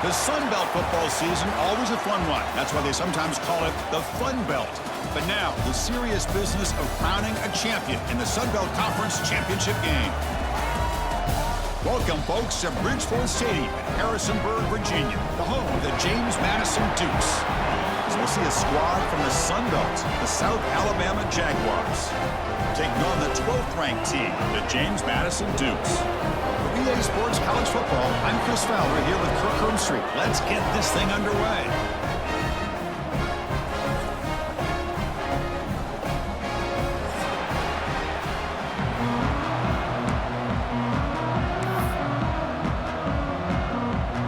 The Sun Belt football season, always a fun one. That's why they sometimes call it the Fun Belt. But now, the serious business of crowning a champion in the Sun Belt Conference Championship game. Welcome, folks, to Bridgeford Stadium in Harrisonburg, Virginia, the home of the James Madison Dukes. As we'll see a squad from the Sun Belt, the South Alabama Jaguars, taking on the 12th-ranked team, the James Madison Dukes. For EA Sports College Football, I'm Chris Fowler here with Kirk Hermstreet. Let's get this thing underway.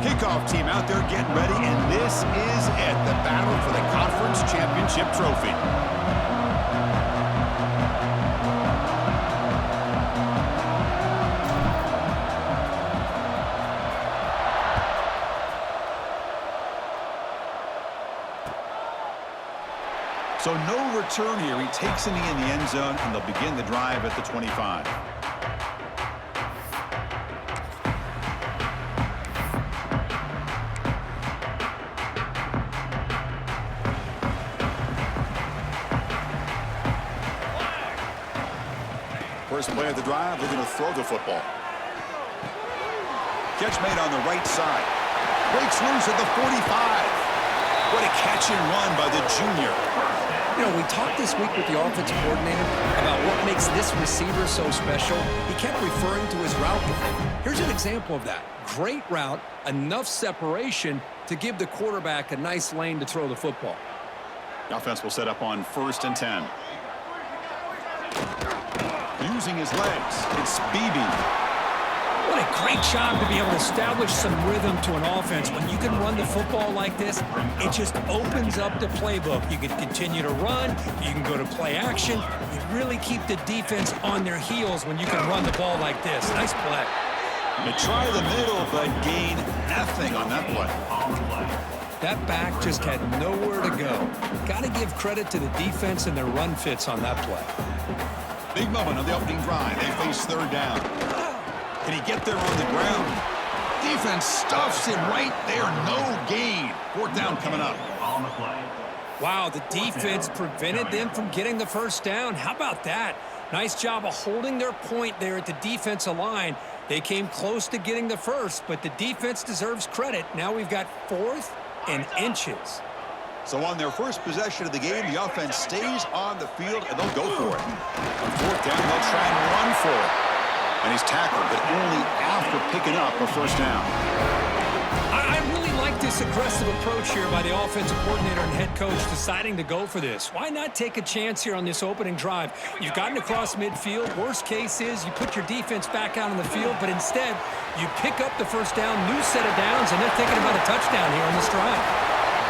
Kickoff team out there getting ready, and this is it, the battle for the Conference Championship Trophy. So no return here. He takes a knee in the end zone, and they'll begin the drive at the 25. First play of the drive, they're going to throw the football. Catch made on the right side. Breaks loose at the 45. What a catch and run by the junior. You know, we talked this week with the offensive coordinator about what makes this receiver so special. He kept referring to his route. Here's an example of that. Great route, enough separation to give the quarterback a nice lane to throw the football. The offense will set up on 1st and 10. Using his legs, it's Beebe. What a great job to be able to establish some rhythm to an offense. When you can run the football like this, it just opens up the playbook. You can continue to run. You can go to play action. You really keep the defense on their heels when you can run the ball like this. Nice play. They try the middle, but gain nothing on that play. That back just had nowhere to go. Got to give credit to the defense and their run fits on that play. Big moment on the opening drive. They face 3rd down. Can he get there on the ground? Defense stuffs him right there. No gain. 4th down coming up. Wow, the defense prevented them from getting the 1st down. How about that? Nice job of holding their point there at the defensive line. They came close to getting the 1st, but the defense deserves credit. Now we've got 4th and inches. So on their first possession of the game, the offense stays on the field, and they'll go for it. On 4th down, they'll try and run for it. And he's tackled, but only after picking up a 1st down. I really like this aggressive approach here by the offensive coordinator and head coach deciding to go for this. Why not take a chance here on this opening drive? You've gotten across midfield. Worst case is you put your defense back out on the field, but instead you pick up the 1st down, new set of downs, and they're thinking about a touchdown here on this drive.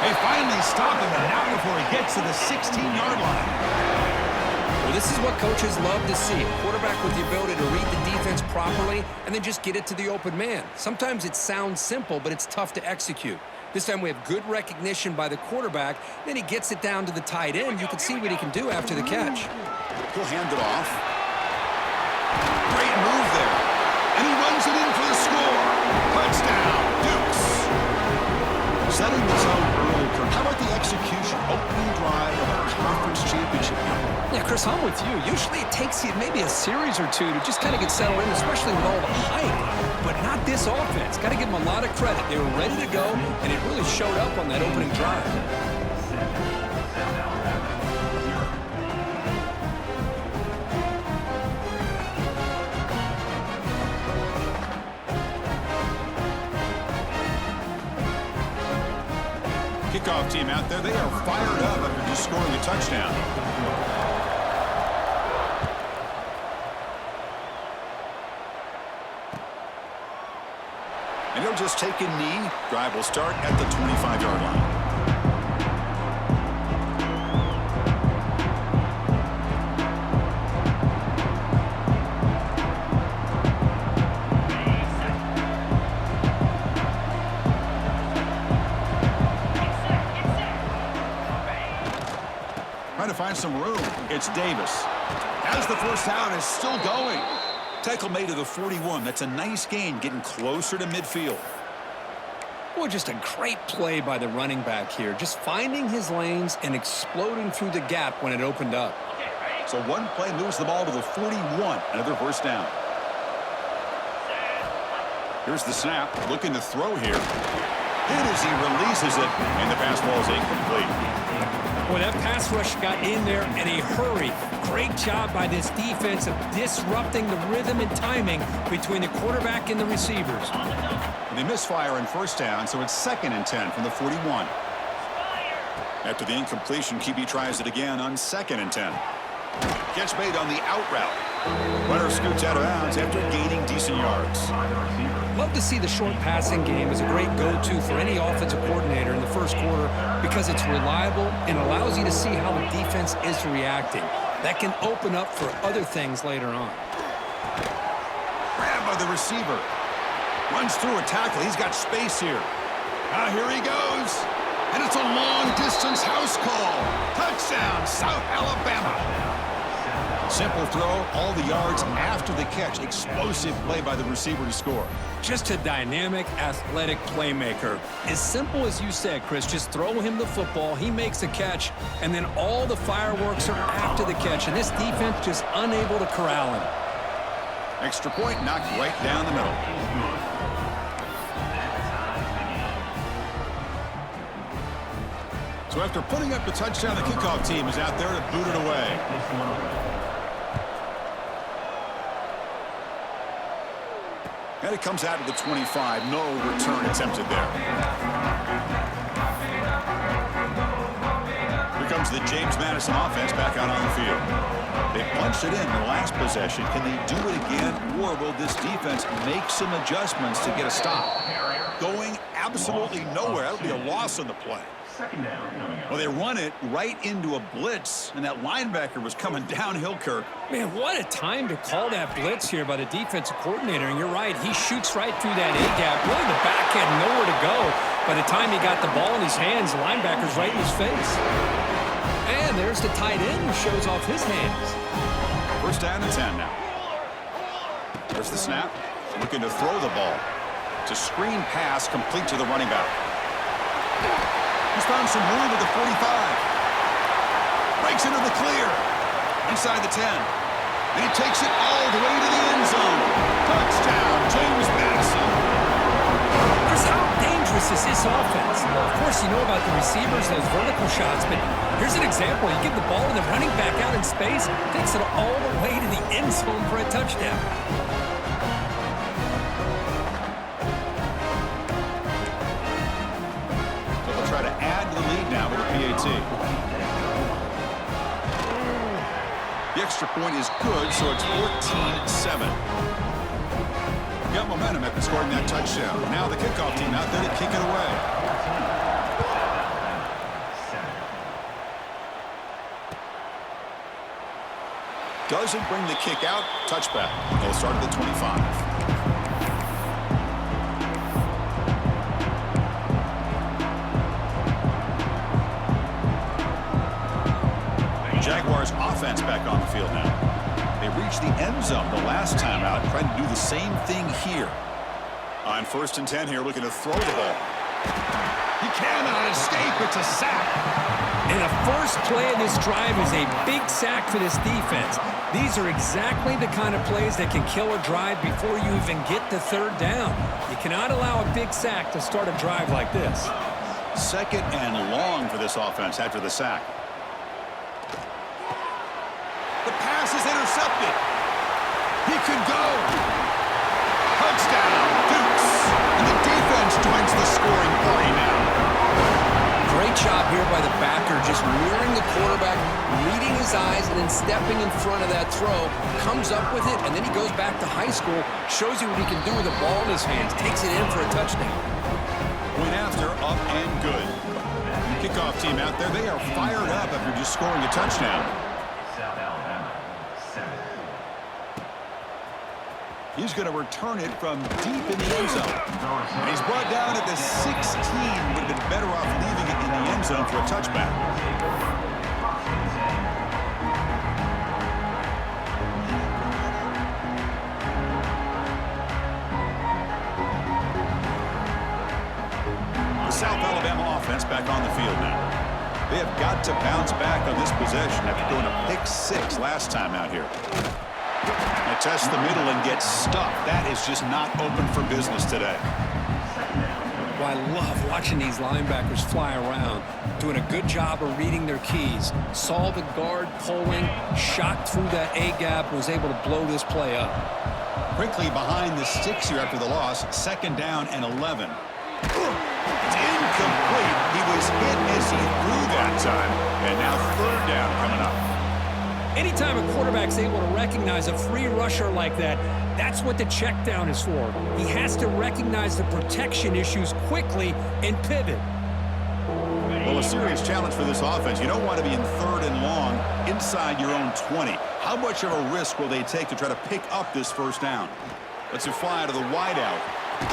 They finally stop him, and now before he gets to the 16-yard line. Well, this is what coaches love to see. A quarterback with the ability to read the defense properly and then just get it to the open man. Sometimes it sounds simple, but it's tough to execute. This time we have good recognition by the quarterback. Then he gets it down to the tight end. You can see what he can do after the catch. He'll hand it off. Great move there. And he runs it in for the score. Touchdown, Dukes. Setting this up early, Kirk. How about the execution? Opening drive of our conference championship game. Yeah, Chris, I'm with you. Usually it takes you maybe a series or two to just kind of get settled in, especially with all the hype. But not this offense. Got to give them a lot of credit. They were ready to go, and it really showed up on that opening drive. Kickoff team out there, they are fired up after just scoring a touchdown. And he'll just take a knee. Drive will start at the 25-yard line. Trying to find some room. It's Davis. Has the 1st down, is still going. Tackle made to the 41. That's a nice gain, getting closer to midfield. Well, just a great play by the running back here. Just finding his lanes and exploding through the gap when it opened up. So one play moves the ball to the 41. Another first down. Here's the snap. Looking to throw here. Hit as he releases it, and the pass ball is incomplete. Well, that pass rush got in there in a hurry. Great job by this defense of disrupting the rhythm and timing between the quarterback and the receivers. And they misfire on first down, so it's 2nd and 10 from the 41. After the incompletion, QB tries it again on 2nd and 10. Catch made on the out route. Runner scoots out of bounds after gaining decent yards. Love to see the short passing game as a great go-to for any offensive coordinator in the first quarter because it's reliable and allows you to see how the defense is reacting. That can open up for other things later on. Grabbed by the receiver. Runs through a tackle. He's got space here. Now here he goes. And it's a long-distance house call. Touchdown, South Alabama. Simple throw, all the yards after the catch. Explosive play by the receiver to score. Just a dynamic, athletic playmaker. As simple as you said, Chris, just throw him the football, he makes a catch, and then all the fireworks are after the catch, and this defense just unable to corral him. Extra point knocked right down the middle. So after putting up the touchdown, the kickoff team is out there to boot it away. And it comes out to the 25. No return attempted there. Here comes the James Madison offense back out on the field. They punched it in the last possession. Can they do it again, or will this defense make some adjustments to get a stop? Going absolutely nowhere. That would be a loss on the play. Well, they run it right into a blitz, and that linebacker was coming downhill, Kirk. Man, what a time to call that blitz here by the defensive coordinator. And you're right, he shoots right through that A-gap. Really, the back had nowhere to go. By the time he got the ball in his hands, the linebacker's right in his face. And there's the tight end who shows off his hands. First down and 10 now. There's the snap. Looking to throw the ball. It's a screen pass complete to the running back. He's found some room at the 45. Breaks into the clear. Inside the 10. And he takes it all the way to the end zone. Touchdown, James Madison. Chris, how dangerous is this offense? Well, of course, you know about the receivers, those vertical shots, but here's an example. You give the ball to the running back out in space, takes it all the way to the end zone for a touchdown. Try to add to the lead now with a PAT. The extra point is good, so it's 14-7. Got momentum after scoring that touchdown. Now the kickoff team out there to kick it away. Doesn't bring the kick out. Touchback. They'll start at the 25. Jaguars offense back on the field now. They reached the end zone the last time out, trying to do the same thing here. On 1st and 10 here, looking to throw the ball. He cannot escape. It's a sack. And the first play of this drive is a big sack for this defense. These are exactly the kind of plays that can kill a drive before you even get to 3rd down. You cannot allow a big sack to start a drive like this. 2nd and long for this offense after the sack. The pass is intercepted. He could go. Touchdown, Dukes. And the defense joins the scoring party now. Great job here by the backer, just mirroring the quarterback, reading his eyes, and then stepping in front of that throw. Comes up with it, and then he goes back to high school, shows you what he can do with the ball in his hands, takes it in for a touchdown. Point after, up and good. The kickoff team out there, they are fired up after just scoring a touchdown. He's going to return it from deep in the end zone. And he's brought down at the 16. Would have been better off leaving it in the end zone for a touchback. South Alabama offense back on the field now. They have got to bounce back on this possession after going a pick 6 last time out here. They test the middle and get stuck. That is just not open for business today. Well, I love watching these linebackers fly around, doing a good job of reading their keys. Saw the guard pulling, shot through that A-gap, was able to blow this play up. Quickly behind the sticks here after the loss. 2nd down and 11. It's incomplete. He was hit as he threw that time. And now 3rd down coming up. Anytime a quarterback's able to recognize a free rusher like that, that's what the check down is for. He has to recognize the protection issues quickly and pivot. Well, a serious challenge for this offense. You don't want to be in 3rd and long inside your own 20. How much of a risk will they take to try to pick up this 1st down? Let's it fly to the wideout.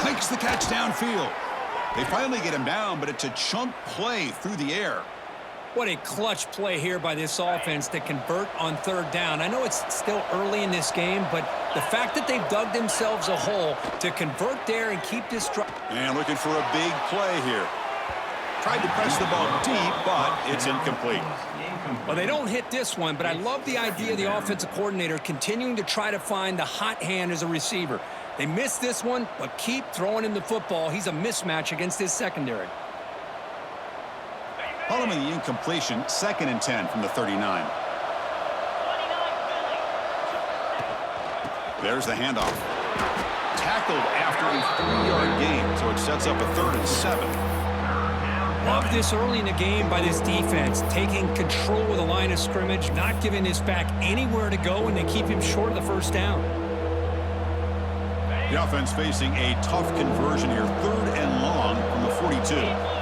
Makes the catch downfield. They finally get him down, but it's a chunk play through the air. What a clutch play here by this offense to convert on 3rd down. I know it's still early in this game, but the fact that they've dug themselves a hole to convert there and keep this drive. And looking for a big play here. Tried to press the ball deep, but it's incomplete. Well, they don't hit this one, but I love the idea of the offensive coordinator continuing to try to find the hot hand as a receiver. They missed this one, but keep throwing him the football. He's a mismatch against his secondary. Following the incompletion, 2nd and 10 from the 39. There's the handoff. Tackled after a 3-yard gain, so it sets up a 3rd and 7. Love this early in the game by this defense, taking control of the line of scrimmage, not giving this back anywhere to go, and they keep him short of the 1st down. The offense facing a tough conversion here, 3rd and long from the 42.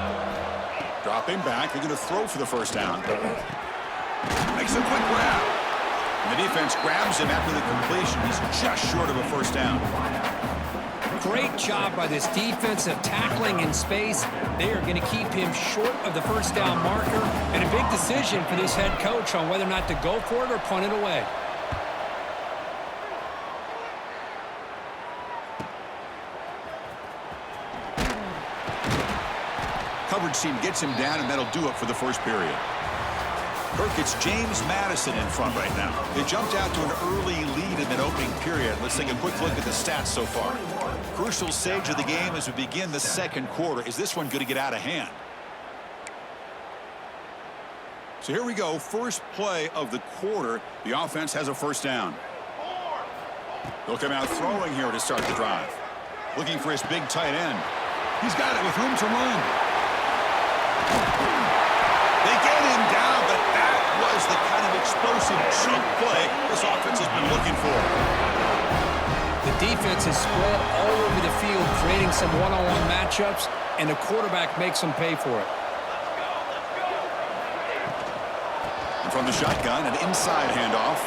Dropping back, they're going to throw for the 1st down. Makes a quick grab. And the defense grabs him after the completion. He's just short of a 1st down. Great job by this defensive tackling in space. They are going to keep him short of the 1st down marker, and a big decision for this head coach on whether or not to go for it or punt it away. Coverage team gets him down, and that'll do it for the 1st period. Kirk, it's James Madison in front right now. They jumped out to an early lead in that opening period. Let's take a quick look at the stats so far. Crucial stage of the game as we begin the 2nd quarter. Is this one going to get out of hand? So here we go. 1st play of the quarter. The offense has a 1st down. They'll come out throwing here to start the drive. Looking for his big tight end. He's got it with room to run. They get him down, but that was the kind of explosive chunk play this offense has been looking for. The defense is spread all over the field, creating some one-on-one matchups, and the quarterback makes them pay for it. And from the shotgun, an inside handoff.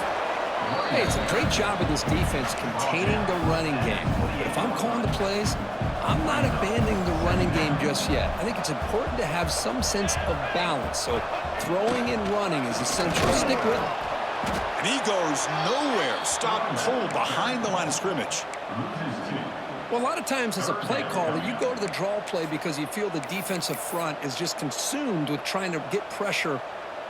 Hey, it's a great job of this defense containing the running game. But if I'm calling the plays, I'm not abandoning the running game just yet. I think it's important to have some sense of balance. So throwing and running is essential. Stick with it. And he goes nowhere. Stop cold behind the line of scrimmage. Well, a lot of times as a play caller, you go to the draw play because you feel the defensive front is just consumed with trying to get pressure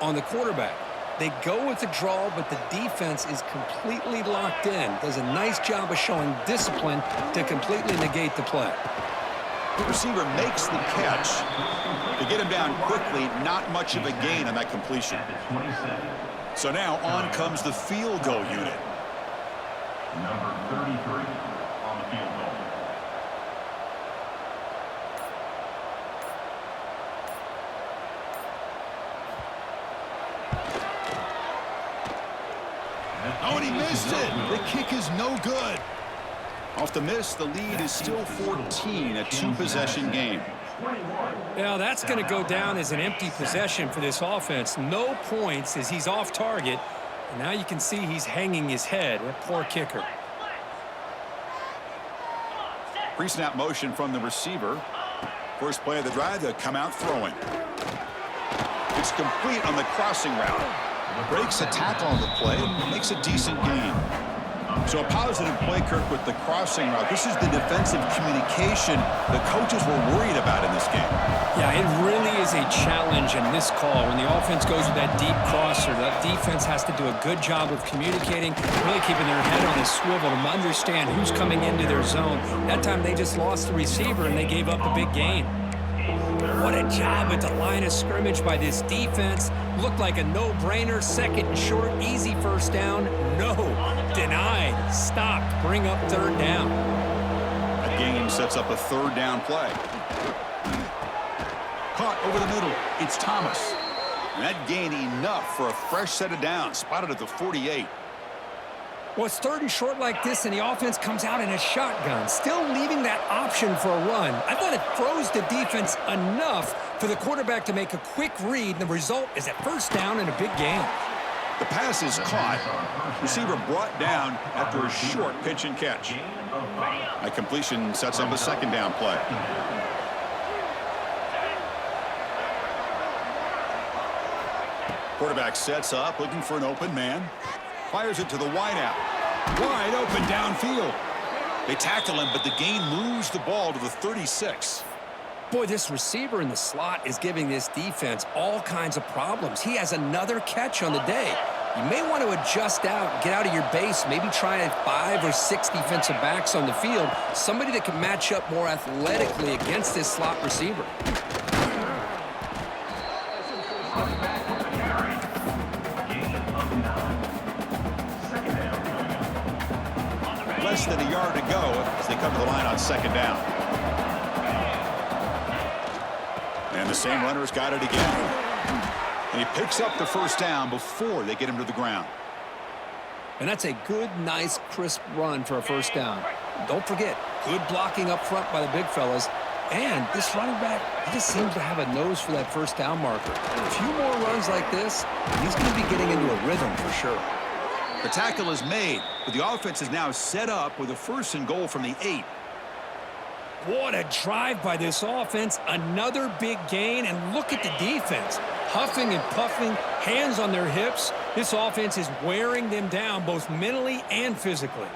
on the quarterback. They go with the draw, but the defense is completely locked in. Does a nice job of showing discipline to completely negate the play. The receiver makes the catch. To get him down quickly, not much of a gain on that completion. So now on comes the field goal unit. Number 33 on the field goal. Oh, and he missed it. The kick is no good. Off the miss, the lead is still 14, a 2-possession game. Now that's going to go down as an empty possession for this offense. No points as he's off target. And now you can see he's hanging his head. A poor kicker. Pre-snap motion from the receiver. First play of the drive, they'll come out throwing. It's complete on the crossing route. Breaks a tackle on the play and makes a decent gain. So a positive play, Kirk, with the crossing route. This is the defensive communication the coaches were worried about in this game. Yeah, it really is a challenge in this call. When the offense goes with that deep crosser, that defense has to do a good job of communicating, really keeping their head on a swivel to understand who's coming into their zone. That time they just lost the receiver and they gave up a big gain. What a job at the line of scrimmage by this defense. Looked like a no-brainer. Second and short, easy first down. No, denied, stopped, bring up third down. That gain sets up a third down play. Caught over the middle. It's Thomas. And that gain enough for a fresh set of downs. Spotted at the 48. Well, it's third and short like this, and the offense comes out in a shotgun, still leaving that option for a run. I thought it froze the defense enough for the quarterback to make a quick read, and the result is a first down and a big gain. The pass is caught. Receiver brought down after a short pitch and catch. A completion sets up a second down play. Quarterback sets up, looking for an open man. Fires it to the wideout. Wide open downfield. They tackle him, but the gain moves the ball to the 36. Boy, this receiver in the slot is giving this defense all kinds of problems. He has another catch on the day. You may want to adjust out, get out of your base, maybe try 5 or 6 defensive backs on the field, somebody that can match up more athletically against this slot receiver. Less than a yard to go as they come to the line on second down. And the same runner's got it again. And he picks up the first down before they get him to the ground. And that's a good, nice, crisp run for a first down. Don't forget, good blocking up front by the big fellas. And this running back, he just seems to have a nose for that first down marker. A few more runs like this, he's going to be getting into a rhythm for sure. The tackle is made, but the offense is now set up with a first and goal from the 8. What a drive by this offense. Another big gain, and look at the defense. Huffing and puffing, hands on their hips. This offense is wearing them down both mentally and physically.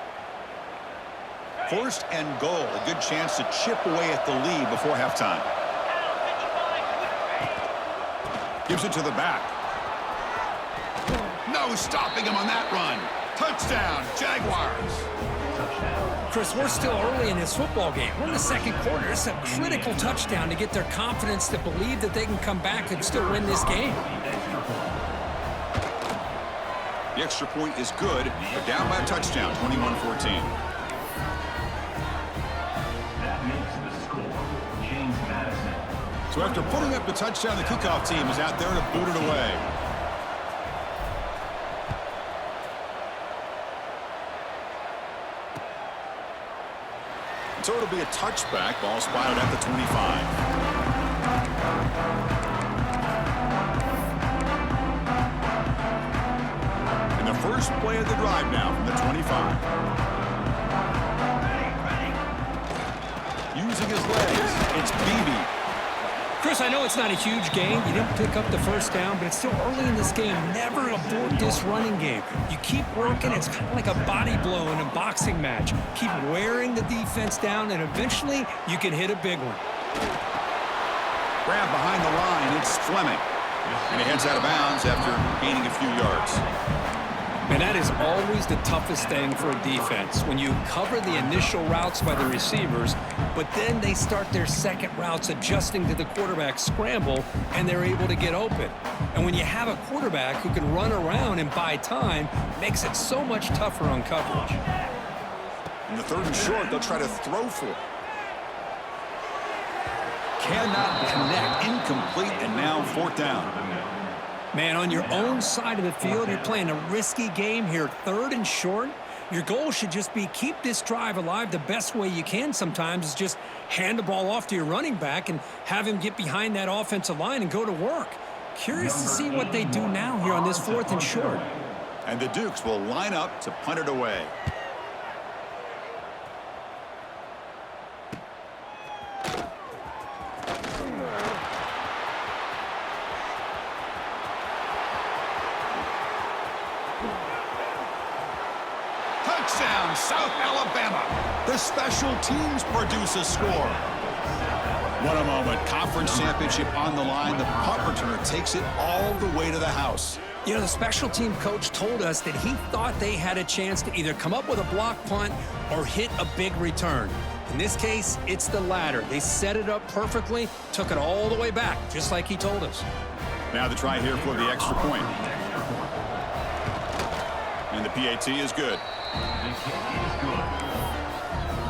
First and goal, a good chance to chip away at the lead before halftime. Gives it to the back. No stopping him on that run. Touchdown, Jaguars. Chris, we're still early in this football game. We're in the second quarter. It's a critical touchdown to get their confidence to believe that they can come back and still win this game. The extra point is good. They're down by a touchdown, 21-14. That makes the score. James Madison. So after putting up the touchdown, the kickoff team is out there to boot it away. So it'll be a touchback. Ball spotted at the 25. And the first play of the drive now from the 25. Using his legs, it's Beebe. Chris, I know it's not a huge game. You didn't pick up the first down, but it's still early in this game. Never abort this running game. You keep working. It's kind of like a body blow in a boxing match. Keep wearing the defense down, and eventually you can hit a big one. Grab behind the line. It's Fleming. And he heads out of bounds after gaining a few yards. And that is always the toughest thing for a defense, when you cover the initial routes by the receivers, but then they start their second routes adjusting to the quarterback scramble, and they're able to get open. And when you have a quarterback who can run around and buy time, it makes it so much tougher on coverage. In the third and short, they'll try to throw for it. Cannot connect. Incomplete, and now fourth down. Man, on your own side of the field, you're playing a risky game here, third and short. Your goal should just be keep this drive alive. The best way you can sometimes is just hand the ball off to your running back and have him get behind that offensive line and go to work. Curious to see what they do now here on this fourth and short. And the Dukes will line up to punt it away. Touchdown! South Alabama. The special teams produce a score. What a moment. Conference championship on the line. The punt returner takes it all the way to the house. You know, the special team coach told us that he thought they had a chance to either come up with a block punt or hit a big return. In this case, it's the latter. They set it up perfectly, took it all the way back, just like he told us. Now the try here for the extra point. And the PAT is good. The kick is good.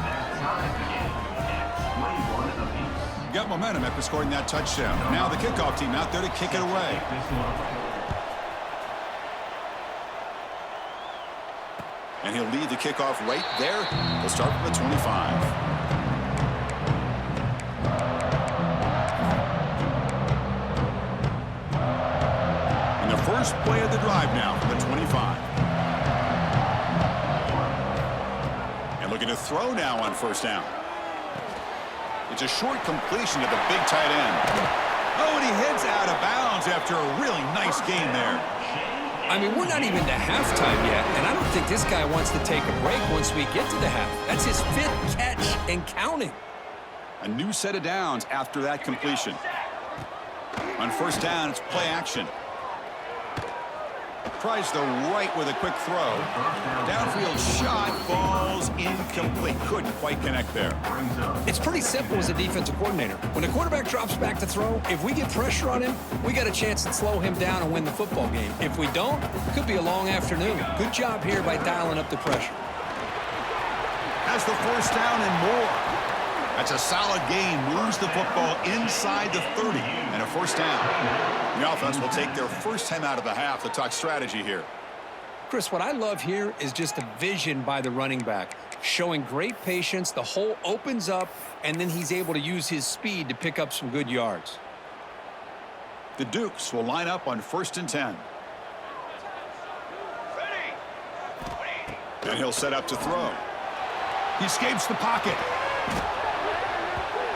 That ties the game at 21 apiece. Got momentum after scoring that touchdown. Now the kickoff team out there to kick it away. And he'll lead the kickoff right there. He'll start from the 25. And the first play of the drive now from the 25. And looking to throw now on first down. It's a short completion to the big tight end. Oh, and he heads out of bounds after a really nice gain there. I mean, we're not even to halftime yet, and I don't think this guy wants to take a break once we get to the half. That's his 5th catch and counting. A new set of downs after that completion. On first down, it's play action. Tries the right with a quick throw. Downfield shot, falls incomplete. Couldn't quite connect there. It's pretty simple as a defensive coordinator. When a quarterback drops back to throw, if we get pressure on him, we got a chance to slow him down and win the football game. If we don't, it could be a long afternoon. Good job here by dialing up the pressure. Has the first down and more. That's a solid gain. Moves the football inside the 30 and a first down. The offense will take their first time out of the half to talk strategy here. Chris, what I love here is just the vision by the running back. Showing great patience, the hole opens up, and then he's able to use his speed to pick up some good yards. The Dukes will line up on 1st and 10. And he'll set up to throw. He escapes the pocket.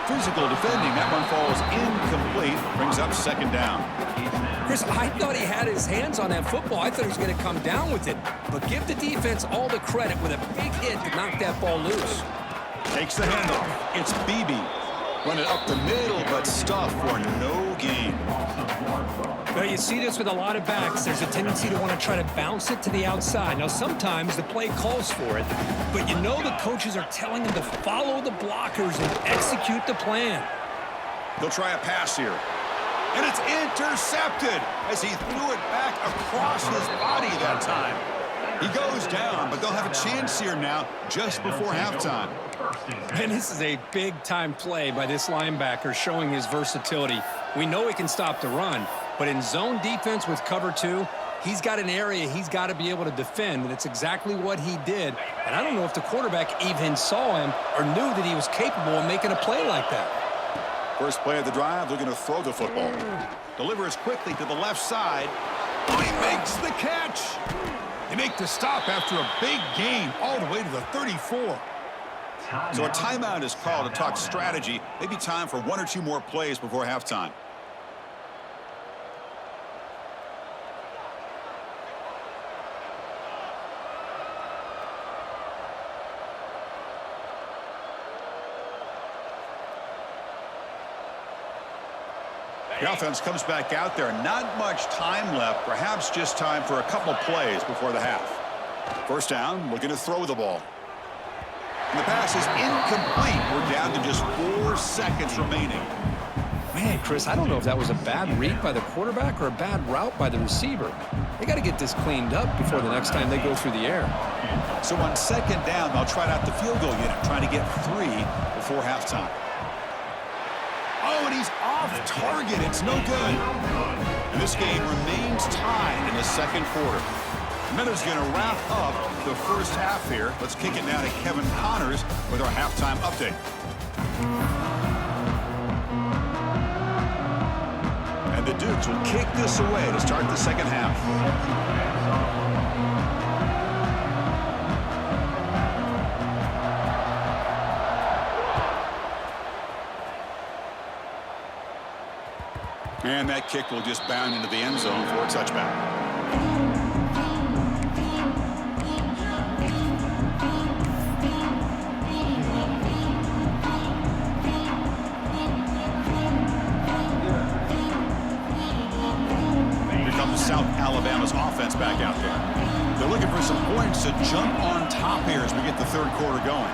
Physical defending. That one falls incomplete. Brings up 2nd down. Chris, I thought he had his hands on that football. I thought he was going to come down with it. But give the defense all the credit with a big hit to knock that ball loose. Takes the handoff. It's Beebe. Running up the middle, but stuffed for no gain. Well, you see this with a lot of backs. There's a tendency to want to try to bounce it to the outside. Now, sometimes the play calls for it, but you know the coaches are telling them to follow the blockers and execute the plan. They'll try a pass here. And it's intercepted as he threw it back across his body that time. He goes down, but they'll have a chance here now just before halftime. And this is a big-time play by this linebacker showing his versatility. We know he can stop the run, but in zone defense with cover 2, he's got an area he's got to be able to defend, and it's exactly what he did. And I don't know if the quarterback even saw him or knew that he was capable of making a play like that. First play of the drive, looking to throw the football. Delivers quickly to the left side. Oh, he makes the catch. They make the stop after a big gain all the way to the 34. So a timeout is called to talk strategy. Maybe time for 1 or 2 more plays before halftime. The offense comes back out there. Not much time left. Perhaps just time for a couple plays before the half. First down, looking to throw the ball. And the pass is incomplete. We're down to just 4 seconds remaining. Man, Chris, I don't know if that was a bad read by the quarterback or a bad route by the receiver. They got to get this cleaned up before the next time they go through the air. So on 2nd down, they'll try out the field goal unit, trying to get 3 before halftime. Oh, and he's off target. It's no good. And this game remains tied in the 2nd quarter. Meadows going to wrap up the first half here. Let's kick it now to Kevin Connors with our halftime update. And the Dukes will kick this away to start the 2nd half. And that kick will just bound into the end zone for a touchback. Eagles offense back out there. They're looking for some points to jump on top here as we get the third quarter going.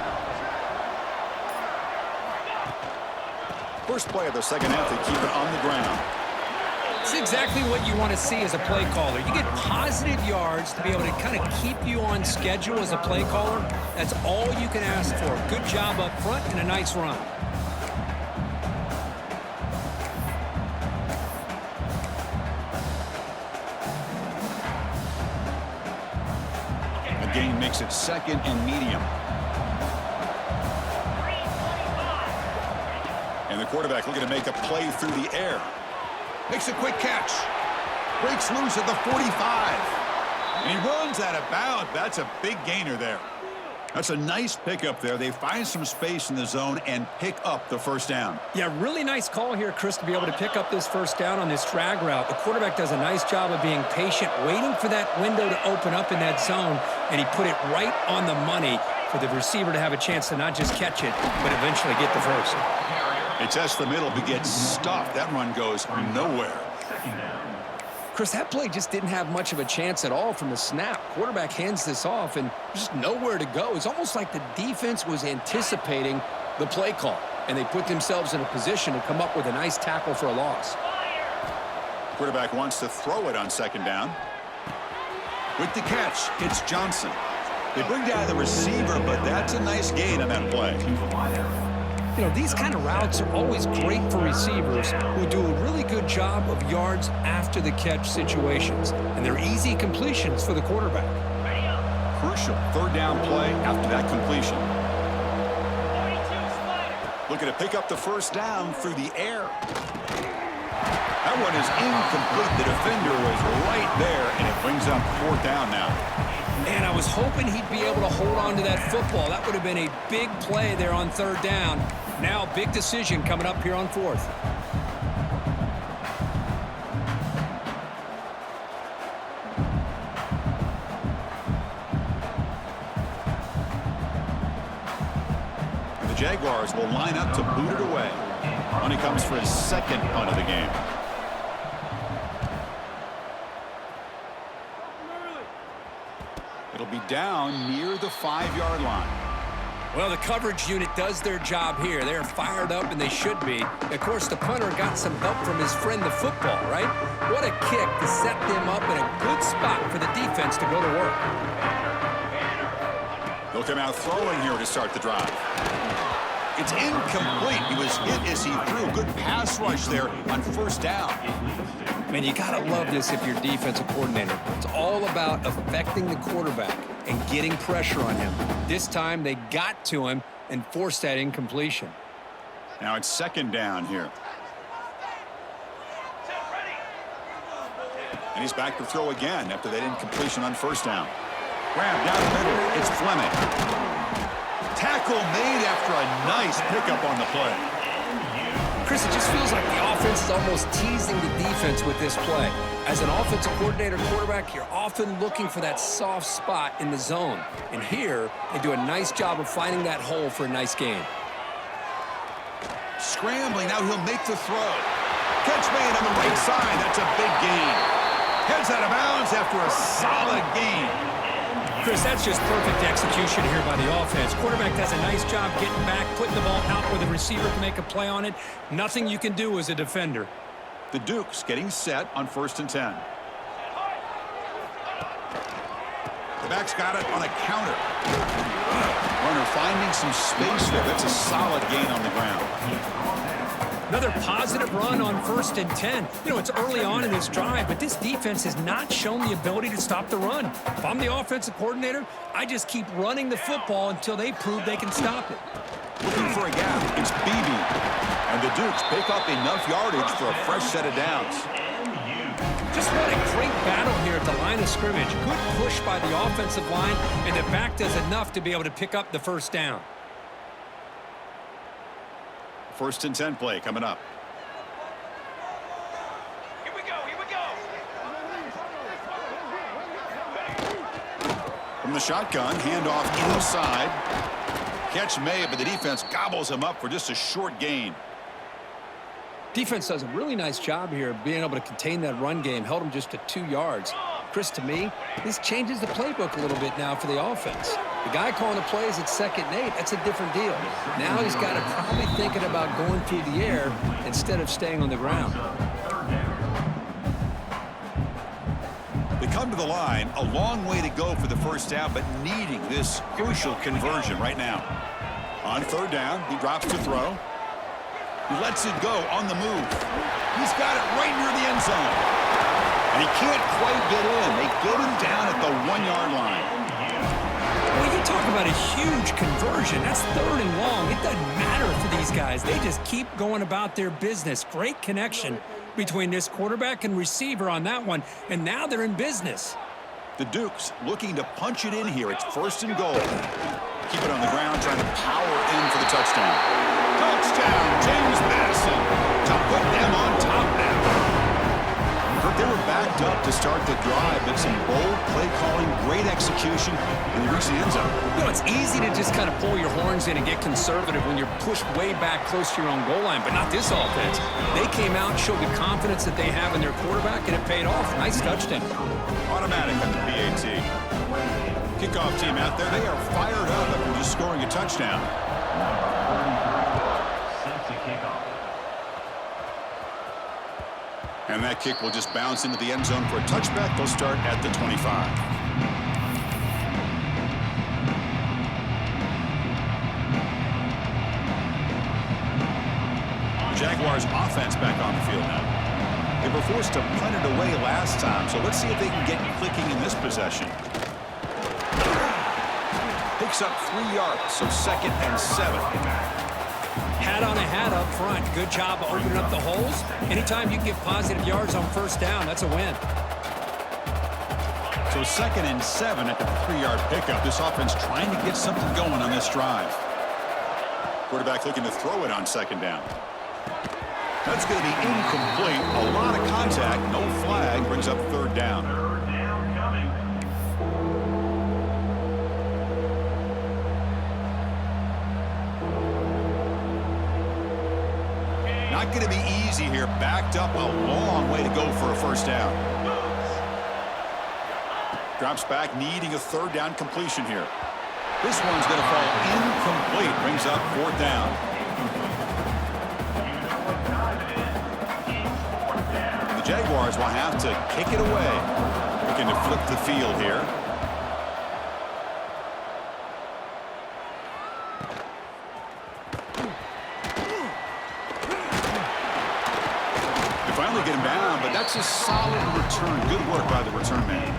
First play of the second half, they keep it on the ground. It's exactly what you want to see as a play caller. You get positive yards to be able to kind of keep you on schedule as a play caller. That's all you can ask for. Good job up front and a nice run. The gain makes it second and medium. And the quarterback looking to make a play through the air. Makes a quick catch. Breaks loose at the 45. And he runs out of bounds. That's a big gainer there. That's a nice pickup there. They find some space in the zone and pick up the first down. Yeah, really nice call here, Chris, to be able to pick up this first down on this drag route. The quarterback does a nice job of being patient, waiting for that window to open up in that zone, and he put it right on the money for the receiver to have a chance to not just catch it, but eventually get the first. They test the middle, but gets stuffed. That run goes nowhere. Chris, that play just didn't have much of a chance at all from the snap. Quarterback hands this off and just nowhere to go. It's almost like the defense was anticipating the play call, and they put themselves in a position to come up with a nice tackle for a loss. Quarterback wants to throw it on second down. With the catch, it's Johnson. They bring down the receiver, but that's a nice gain on that play. You know, these kind of routes are always great for receivers who do a really good job of yards after the catch situations, and they're easy completions for the quarterback. Crucial third down play after that completion. Looking to pick up the first down through the air. That one is incomplete. The defender was right there, and it brings up fourth down now. Man, I was hoping he'd be able to hold on to that football. That would have been a big play there on third down. Now, big decision coming up here on fourth. And the Jaguars will line up to boot it away. Money comes for his second punt of the game. It'll be down near the 5-yard line. Well, the coverage unit does their job here. They're fired up, and they should be. Of course, the punter got some help from his friend, the football, right? What a kick to set them up in a good spot for the defense to go to work. They'll come out throwing here to start the drive. It's incomplete. He was hit as he threw. Good pass rush there on first down. Man, you got to love this if you're defensive coordinator. It's all about affecting the quarterback and getting pressure on him. This time, they got to him and forced that incompletion. Now it's second down here. And he's back to throw again after that incompletion on first down. Grab down the middle. It's Fleming. Tackle made after a nice pickup on the play. Chris, it just feels like the offense is almost teasing the defense with this play. As an offensive coordinator quarterback, you're often looking for that soft spot in the zone. And here, they do a nice job of finding that hole for a nice gain. Scrambling, now he'll make the throw. Catch made on the right side, that's a big gain. Heads out of bounds after a solid gain. Chris, that's just perfect execution here by the offense. Quarterback does a nice job getting back, putting the ball out where the receiver can make a play on it. Nothing you can do as a defender. The Dukes getting set on 1st and 10. The back's got it on a counter. Runner finding some space there. That's a solid gain on the ground. Another positive run on 1st and 10. You know, it's early on in this drive, but this defense has not shown the ability to stop the run. If I'm the offensive coordinator, I just keep running the football until they prove they can stop it. Looking for a gap. It's Beebe. And the Dukes pick up enough yardage for a fresh set of downs. Just what a great battle here at the line of scrimmage. Good push by the offensive line, and the back does enough to be able to pick up the first down. 1st and 10 play coming up. Here we go, here we go. From the shotgun, handoff inside. Catch made, but the defense gobbles him up for just a short gain. Defense does a really nice job here of being able to contain that run game, held him just to 2 yards. Chris, to me, this changes the playbook a little bit now for the offense. The guy calling the plays at 2nd and 8, that's a different deal. Now he's got to probably thinking about going through the air instead of staying on the ground. They come to the line, a long way to go for the first down, but needing this crucial conversion right now. On 3rd down, he drops to throw. He lets it go on the move. He's got it right near the end zone. And he can't quite get in. They get him down at the 1-yard line. Well, you talk about a huge conversion. That's 3rd and long. It doesn't matter for these guys. They just keep going about their business. Great connection between this quarterback and receiver on that one. And now they're in business. The Dukes looking to punch it in here. It's 1st and goal. Keep it on the ground, trying to power in for the touchdown. Touchdown, James Madison, to put them on top now. They were backed up to start the drive, but some bold play calling, great execution, and they reached the end zone. You know, it's easy to just kind of pull your horns in and get conservative when you're pushed way back close to your own goal line, but not this offense. They came out, showed the confidence that they have in their quarterback, and it paid off. Nice touchdown. Automatic on the PAT. Kickoff team out there, they are fired up after just scoring a touchdown. Set to kick off. And that kick will just bounce into the end zone for a touchback. They'll start at the 25. Jaguars offense back on the field now. They were forced to punt it away last time, so let's see if they can get clicking in this possession. Picks up 3 yards, so 2nd and 7. Hat on a hat up front. Good job of opening up the holes. Anytime you can get positive yards on 1st down, that's a win. So 2nd and 7 at the 3-yard pickup. This offense trying to get something going on this drive. Quarterback looking to throw it on 2nd down. That's going to be incomplete. A lot of contact. No flag. Brings up 3rd down. 3rd down coming. Not going to be easy here. Backed up, a long way to go for a 1st down. Drops back, needing a 3rd down completion here. This one's going to fall incomplete. Brings up 4th down. The Jaguars will have to kick it away. Looking to flip the field here. Get him down, but that's a solid return. Good work by the return man.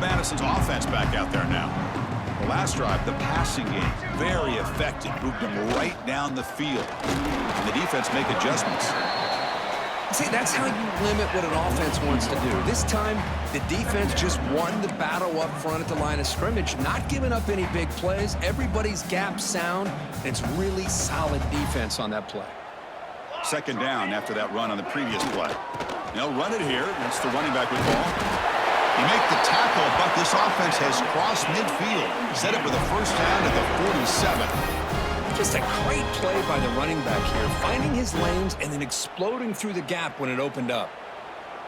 Madison's offense back out there now. The last drive, the passing game, very effective. Moved them right down the field. And the defense make adjustments. See, that's how you limit what an offense wants to do. This time, the defense just won the battle up front at the line of scrimmage, not giving up any big plays. Everybody's gap sound. It's really solid defense on that play. Second down after that run on the previous play. They'll run it here. That's the running back with ball. You make the tackle, but this offense has crossed midfield. Set up with a first down at the 47. Just a great play by the running back here, finding his lanes and then exploding through the gap when it opened up.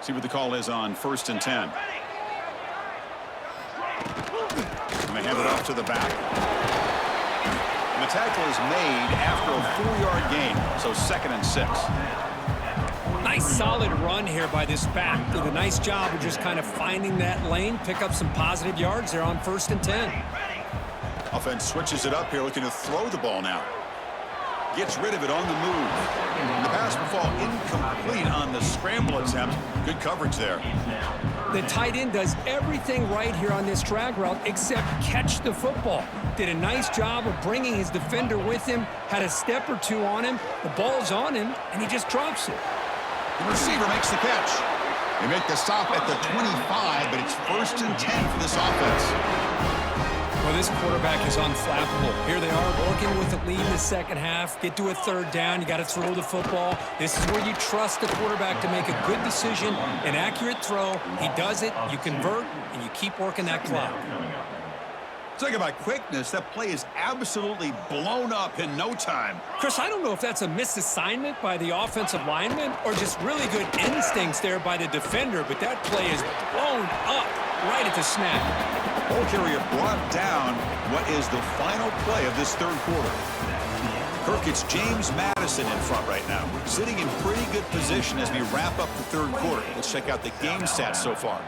See what the call is on 1st and 10. And they have it off to the back. And the tackle is made after a 4-yard gain, so 2nd and 6. Nice solid run here by this back. Did a nice job of just kind of finding that lane, pick up some positive yards there on 1st and 10. Offense switches it up here, looking to throw the ball now. Gets rid of it on the move. The pass will fall incomplete on the scramble attempt. Good coverage there. The tight end does everything right here on this drag route except catch the football. Did a nice job of bringing his defender with him, had a step or two on him, the ball's on him, and he just drops it. The receiver makes the catch. They make the stop at the 25, but it's 1st and 10 for this offense. Well, this quarterback is unflappable. Here they are working with the lead in the second half. Get to a 3rd down. You got to throw the football. This is where you trust the quarterback to make a good decision, an accurate throw. He does it, you convert, and you keep working that clock. Talking about quickness, that play is absolutely blown up in no time. Chris, I don't know if that's a misassignment by the offensive lineman or just really good instincts there by the defender, but that play is blown up right at the snap. Ball carrier brought down what is the final play of this 3rd quarter. Kirk, it's James Madison in front right now, sitting in pretty good position as we wrap up the 3rd quarter. Let's check out the game stats so far.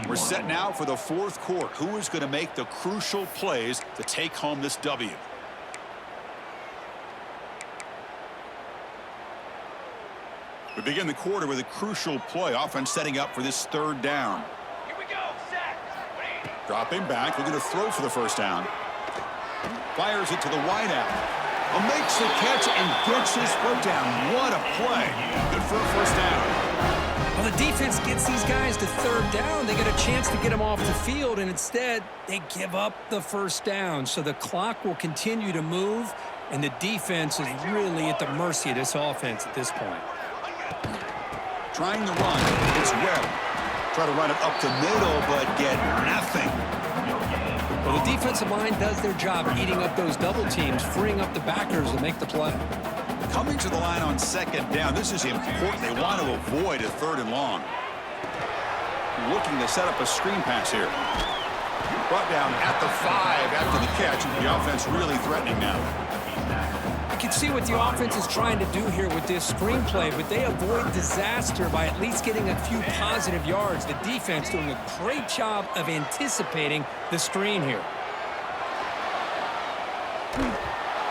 We're set now for the 4th quarter. Who is going to make the crucial plays to take home this W? We begin the quarter with a crucial play. Offense setting up for this 3rd down. Here we go. Set. Dropping back, looking to throw for the first down. Fires it to the wideout. Makes the catch and gets his foot down. What a play. Good for a first down. Well, the defense gets these guys to 3rd down. They get a chance to get them off the field, and instead they give up the first down. So the clock will continue to move, and the defense is really at the mercy of this offense at this point. Trying to run. It's Webb. Try to run it up the middle, but get nothing. Well, the defensive line does their job eating up those double teams, freeing up the backers to make the play. Coming to the line on 2nd down. This is important. They want to avoid a 3rd and long. Looking to set up a screen pass here. Brought down at the 5 after the catch. The offense really threatening now. You can see what the offense is trying to do here with this screenplay, but they avoid disaster by at least getting a few positive yards. The defense doing a great job of anticipating the screen here.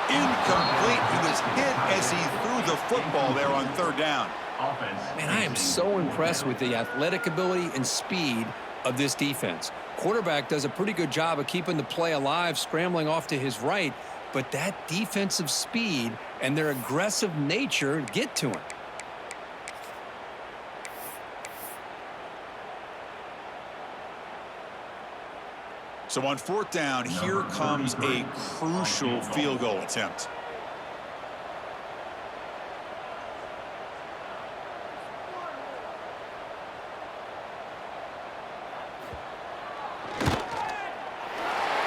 Incomplete. He was hit as he threw the football there on 3rd down. Man, I am so impressed with the athletic ability and speed of this defense. Quarterback does a pretty good job of keeping the play alive, scrambling off to his right, but that defensive speed and their aggressive nature get to him. So on 4th down, here comes a crucial field goal attempt.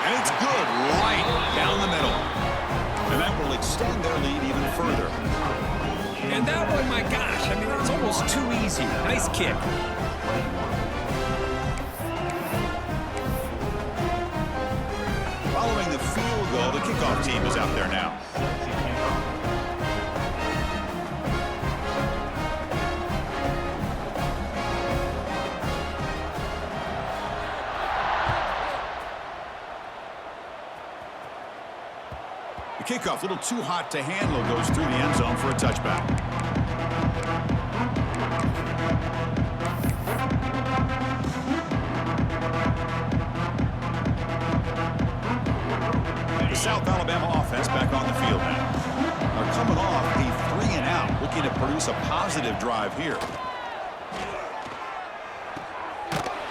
And it's good right down the middle. And that will extend their lead even further. And that one, my gosh, I mean, it's almost too easy. Nice kick. Following the field goal, the kickoff team is out there now. The kickoff, a little too hot to handle, goes through the end zone for a touchback. The South Alabama offense back on the field now. They're coming off a 3-and-out, looking to produce a positive drive here.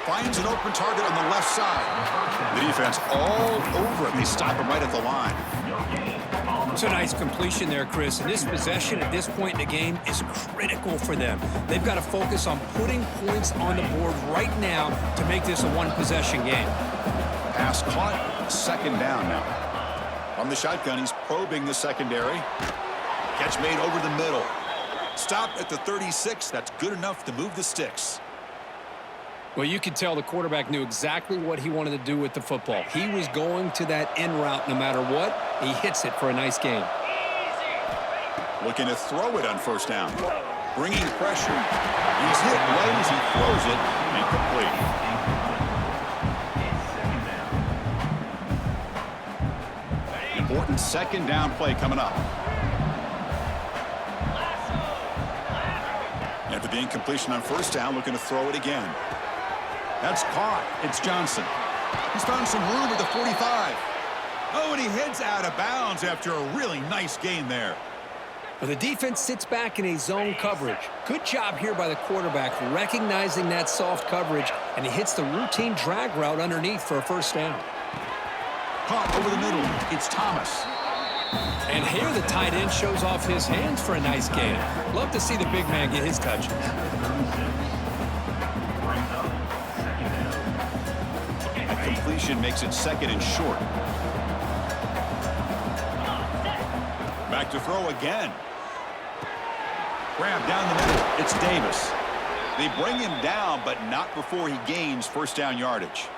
Finds an open target on the left side. The defense all over it. They stop him right at the line. It's a nice completion there, Chris. And this possession at this point in the game is critical for them. They've got to focus on putting points on the board right now to make this a one-possession game. Pass caught. 2nd down now. From the shotgun, he's probing the secondary. Catch made over the middle. Stopped at the 36. That's good enough to move the sticks. Well, you could tell the quarterback knew exactly what he wanted to do with the football. He was going to that in route no matter what. He hits it for a nice gain. Looking to throw it on 1st down. Bringing pressure. He's hit right as he throws it. Incomplete. Important 2nd down play coming up. After the incompletion on 1st down, looking to throw it again. That's caught. It's Johnson. He's found some room at the 45. Oh, and he heads out of bounds after a really nice gain there. Well, the defense sits back in a zone coverage. Good job here by the quarterback recognizing that soft coverage, and he hits the routine drag route underneath for a 1st down. Caught over the middle. It's Thomas. And here the tight end shows off his hands for a nice gain. Love to see the big man get his touches. Completion makes it 2nd and short. Back to throw again. Grab down the middle. It's Davis. They bring him down, but not before he gains 1st down yardage.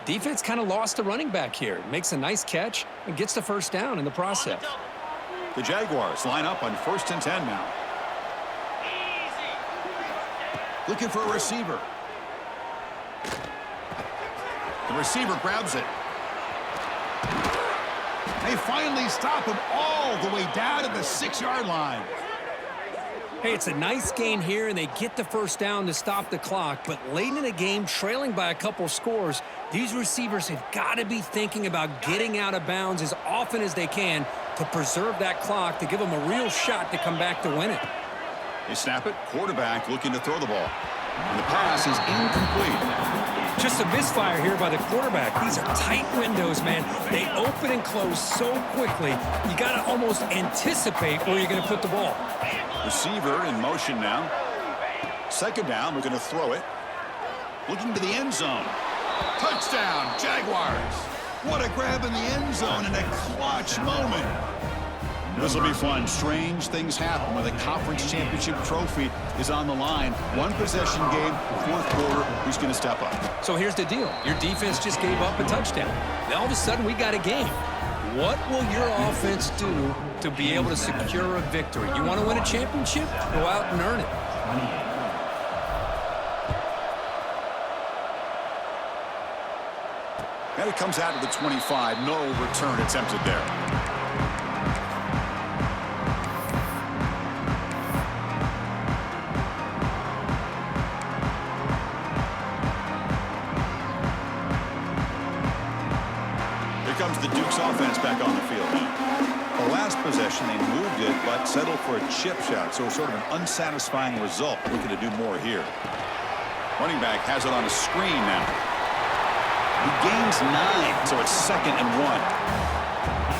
Defense kind of lost the running back here. Makes a nice catch and gets the 1st down in the process. The Jaguars line up on 1st and 10 now. Looking for a receiver. The receiver grabs it. They finally stop him all the way down to the 6-yard line. Hey, it's a nice gain here, and they get the 1st down to stop the clock. But late in the game, trailing by a couple scores, these receivers have got to be thinking about getting out of bounds as often as they can to preserve that clock, to give them a real shot to come back to win it. They snap it. Quarterback looking to throw the ball. And the pass is incomplete. Just a misfire here by the quarterback. These are tight windows, man. They open and close so quickly, you got to almost anticipate where you're going to put the ball. Receiver in motion now. 2nd down, we're going to throw it. Looking to the end zone. Touchdown, Jaguars. What a grab in the end zone in a clutch moment. This will be fun. Strange things happen when the conference championship trophy is on the line. 1-possession game, 4th quarter. Who's going to step up? So here's the deal. Your defense just gave up a touchdown. Now all of a sudden we got a game. What will your offense do to be able to secure a victory? You want to win a championship? Go out and earn it. And it comes out to the 25. No return attempted there. Comes the Duke's offense back on the field now. The last possession, they moved it, but settled for a chip shot, so sort of an unsatisfying result. Looking to do more here. Running back has it on a screen now. He gains 9, so it's 2nd and 1.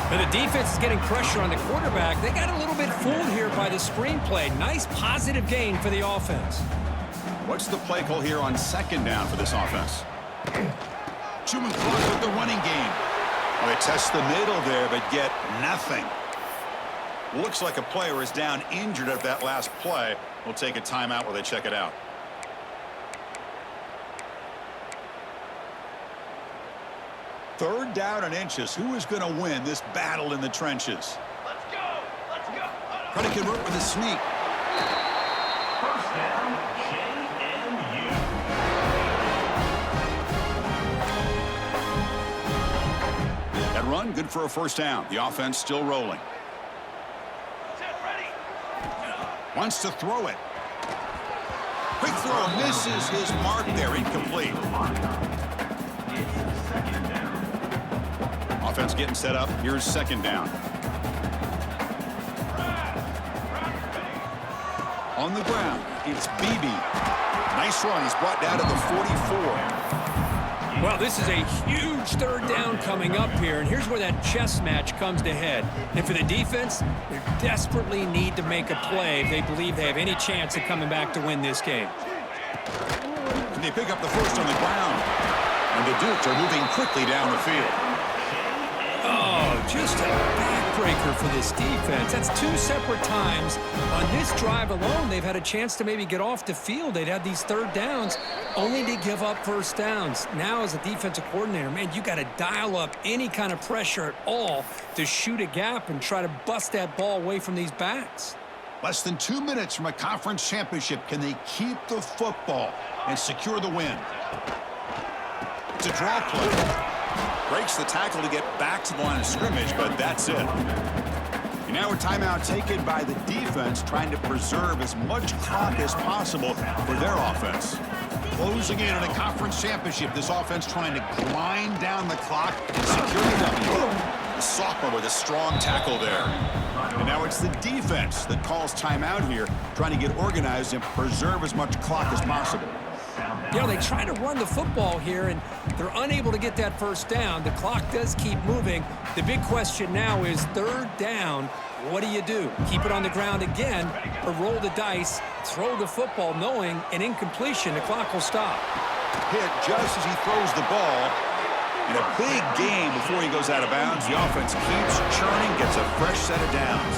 But the defense is getting pressure on the quarterback. They got a little bit fooled here by the screenplay. Nice positive gain for the offense. What's the play call here on 2nd down for this offense? Chewing clock with the running game. Well, they test the middle there, but get nothing. Looks like a player is down injured at that last play. We'll take a timeout while they check it out. Third down and inches. Who is going to win this battle in the trenches? Let's go! Let's go! Trying to convert with a sneak. 1st down, J&U. That run, good for a 1st down. The offense still rolling. Set ready! Wants to throw it. Quick throw, misses his mark there, incomplete. Defense getting set up. Here's second down. On the ground, it's BB. Nice run. He's brought down to the 44. Well, this is a huge third down coming up here, and here's where that chess match comes to head. And for the defense, they desperately need to make a play if they believe they have any chance of coming back to win this game. And they pick up the first on the ground. And the Dukes are moving quickly down the field. Oh, just a backbreaker for this defense. That's two separate times. On this drive alone, they've had a chance to maybe get off the field. They'd had these third downs, only to give up first downs. Now, as a defensive coordinator, man, you got to dial up any kind of pressure at all to shoot a gap and try to bust that ball away from these backs. Less than 2 minutes from a conference championship. Can they keep the football and secure the win? It's a draw play. Breaks the tackle to get back to the line of scrimmage, but that's it. And now a timeout taken by the defense, trying to preserve as much clock as possible for their offense. Closing in on a conference championship, this offense trying to grind down the clock and secure the W. The sophomore with a strong tackle there. And now it's the defense that calls timeout here, trying to get organized and preserve as much clock as possible. You know, they try to run the football here, and they're unable to get that first down. The clock does keep moving. The big question now is third down. What do? Keep it on the ground again, or roll the dice, throw the football, knowing an incompletion, the clock will stop. Hit just as he throws the ball. In a big game before he goes out of bounds, the offense keeps churning, gets a fresh set of downs.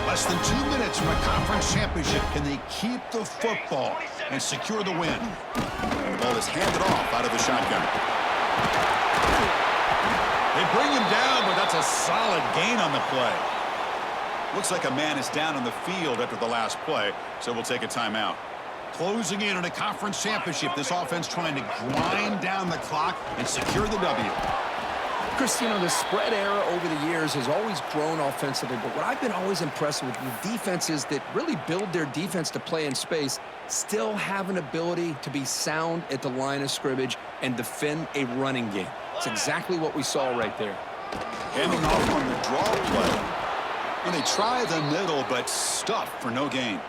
Less than 2 minutes from a conference championship. Can they keep the football and secure the win? And the ball is handed off out of the shotgun. They bring him down, but that's a solid gain on the play. Looks like a man is down on the field after the last play, so we'll take a timeout. Closing in on a conference championship, this offense trying to grind down the clock and secure the W. Chris, you know, the spread era over the years has always grown offensively, but what I've been always impressed with the defenses that really build their defense to play in space still have an ability to be sound at the line of scrimmage and defend a running game. It's exactly what we saw right there. Handing off on the draw play. And they try the middle, but stuffed for no gain.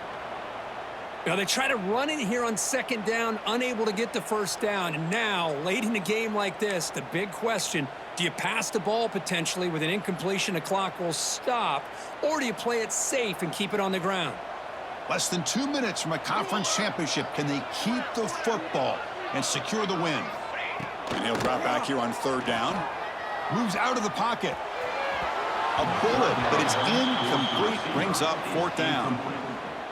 Now, they try to run it here on second down, unable to get the first down. And now, late in a game like this, the big question, do you pass the ball potentially with an incompletion, the clock will stop, or do you play it safe and keep it on the ground? Less than 2 minutes from a conference championship. Can they keep the football and secure the win? And he'll drop back here on third down. Moves out of the pocket. A bullet, but it's incomplete. Brings up fourth down.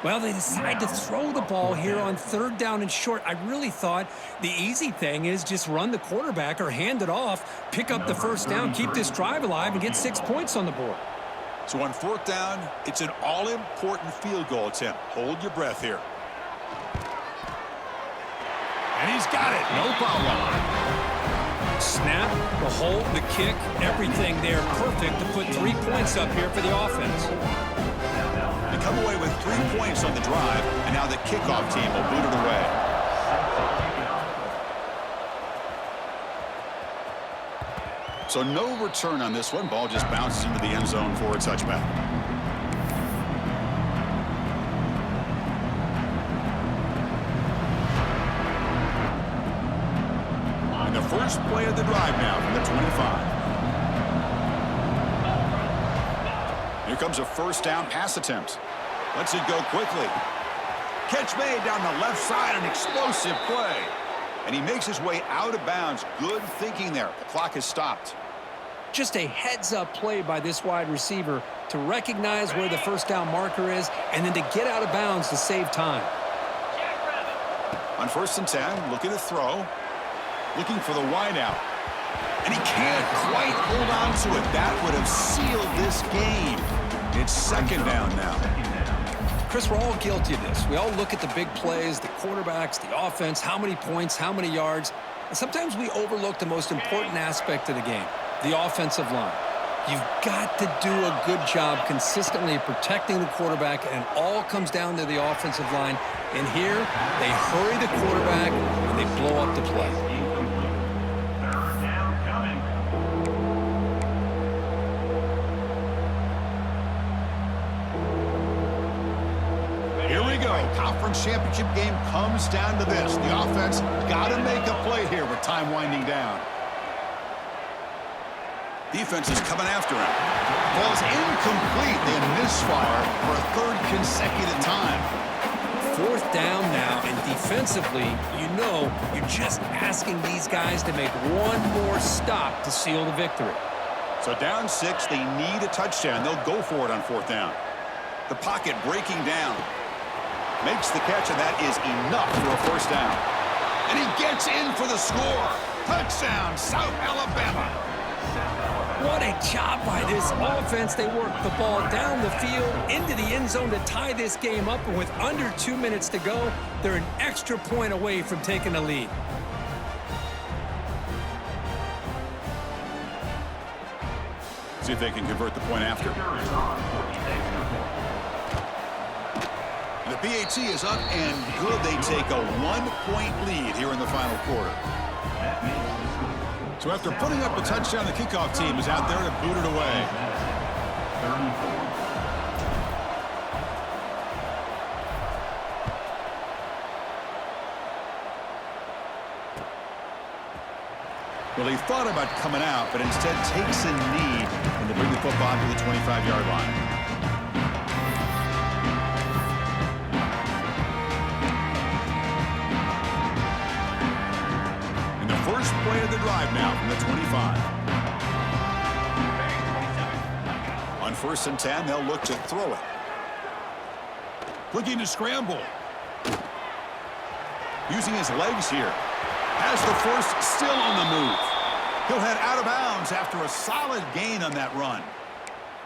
Well, they decide to throw the ball here on third down and short. I really thought the easy thing is just run the quarterback or hand it off, pick up the first down, keep this drive alive, and get 6 points on the board. So on fourth down, it's an all-important field goal attempt. Hold your breath here. And he's got it. No problem. Snap, the hold, the kick, everything there perfect to put 3 points up here for the offense. They come away with 3 points on the drive, and now the kickoff team will boot it away. So no return on this one. Ball just bounces into the end zone for a touchback. And the first play of the drive now from the 25. Here comes a first down pass attempt. Lets it go quickly. Catch made down the left side, an explosive play. And he makes his way out of bounds. Good thinking there. The clock is stopped. Just a heads-up play by this wide receiver to recognize where the first down marker is and then to get out of bounds to save time. On 1st and 10, looking to throw. Looking for the wideout. And he can't quite hold on to it. That would have sealed this game. It's second down now. Chris, we're all guilty of this. We all look at the big plays, the quarterbacks, the offense, how many points, how many yards. And sometimes we overlook the most important aspect of the game, the offensive line. You've got to do a good job consistently protecting the quarterback, and it all comes down to the offensive line. And here, they hurry the quarterback, and they blow up the play. Conference championship game comes down to this. The offense got to make a play here with time winding down. Defense is coming after him. Ball's incomplete. They misfire for a third consecutive time. Fourth down now, and defensively, you know you're just asking these guys to make one more stop to seal the victory. So down 6, they need a touchdown. They'll go for it on fourth down. The pocket breaking down. Makes the catch, and that is enough for a first down. And he gets in for the score. Touchdown, South Alabama. What a job by this offense. They work the ball down the field into the end zone to tie this game up. And with under 2 minutes to go, they're an extra point away from taking the lead. See if they can convert the point after. The PAT is up and good. They take a 1-point lead here in the final quarter. So after putting up a touchdown, the kickoff team is out there to boot it away. 34. Well, he thought about coming out, but instead takes a knee and to bring the football to the 25-yard line. And the first play of the drive now from the 25. On 1st and 10, they'll look to throw it. Looking to scramble. Using his legs here. Has the first, still on the move. He'll head out of bounds after a solid gain on that run.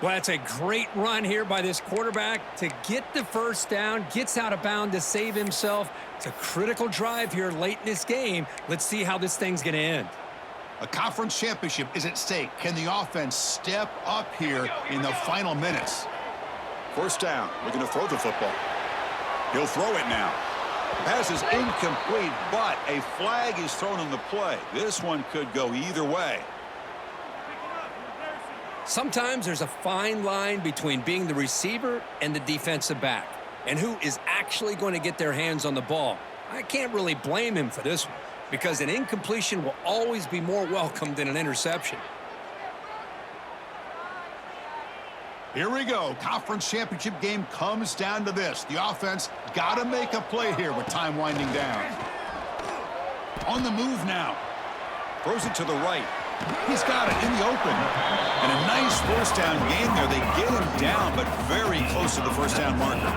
Well, that's a great run here by this quarterback to get the first down, gets out of bounds to save himself. It's a critical drive here late in this game. Let's see how this thing's going to end. A conference championship is at stake. Can the offense step up here in the final minutes? First down, looking to throw the football. He'll throw it now. Pass is incomplete, but a flag is thrown on the play. This one could go either way. Sometimes there's a fine line between being the receiver and the defensive back, and who is actually going to get their hands on the ball. I can't really blame him for this one, because an incompletion will always be more welcome than an interception. Here we go. Conference championship game comes down to this. The offense got to make a play here with time winding down. On the move now. Throws it to the right. He's got it in the open. And a nice first down gain there. They get him down, but very close to the first down marker.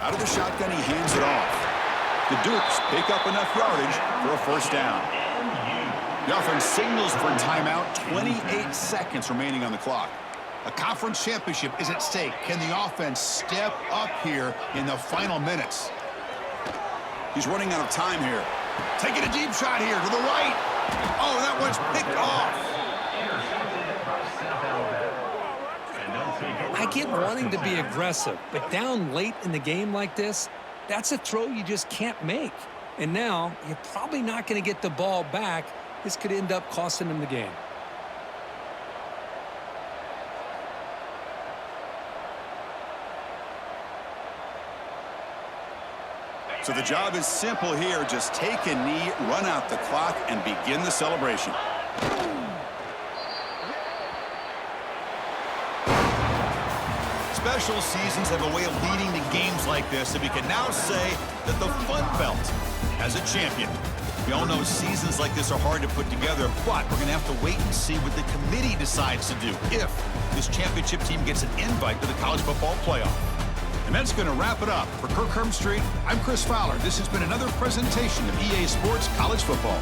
Out of the shotgun, he hands it off. The Dukes pick up enough yardage for a first down. The offense signals for timeout. 28 seconds remaining on the clock. A conference championship is at stake. Can the offense step up here in the final minutes? He's running out of time here. Taking a deep shot here to the right. Oh, that one's picked off. I get wanting to be aggressive, but down late in the game like this, that's a throw you just can't make. And now, you're probably not going to get the ball back. This could end up costing them the game. So the job is simple here. Just take a knee, run out the clock, and begin the celebration. Special seasons have a way of leading to games like this, and we can now say that the Fun Belt has a champion. We all know seasons like this are hard to put together, but we're going to have to wait and see what the committee decides to do if this championship team gets an invite to the college football playoff. And that's going to wrap it up. For Kirk Street, I'm Chris Fowler. This has been another presentation of EA Sports College Football.